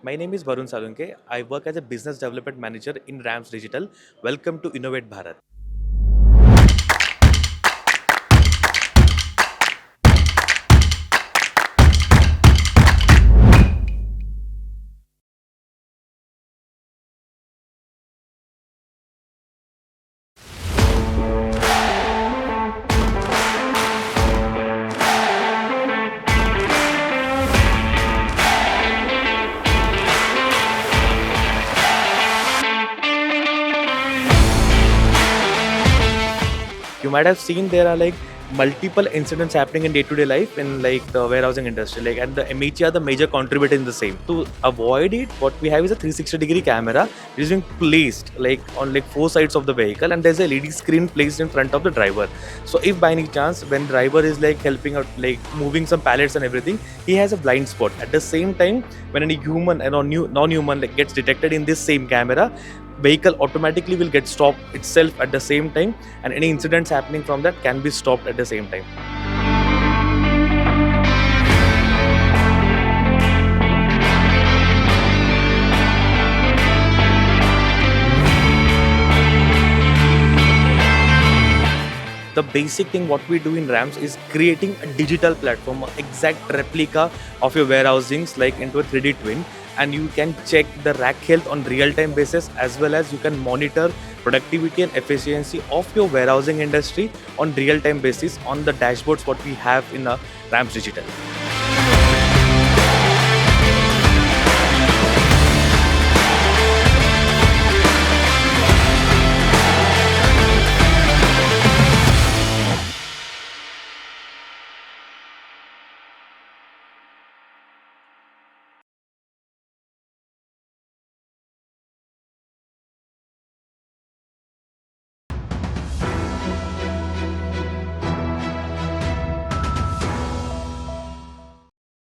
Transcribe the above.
My name is Varun Salunke. I work as a business development manager in RAMS Digital. Welcome to Innovate Bharat. You might have seen there are like multiple incidents happening in day-to-day life in like the warehousing industry, like, and the MEG are the major contributor in the same. To avoid it, what we have is a 360-degree camera which is being placed like on like four sides of the vehicle, and there's a LED screen placed in front of the driver. So if by any chance when driver is like helping out, like moving some pallets and everything, he has a blind spot. At the same time, when any human and non-human like gets detected in this same camera, vehicle automatically will get stopped itself at the same time, and any incidents happening from that can be stopped at the same time. The basic thing what we do in RAMS is creating a digital platform, an exact replica of your warehousings like into a 3D twin, and you can check the rack health on real-time basis, as well as you can monitor productivity and efficiency of your warehousing industry on real-time basis on the dashboards what we have in the RAMS Digital.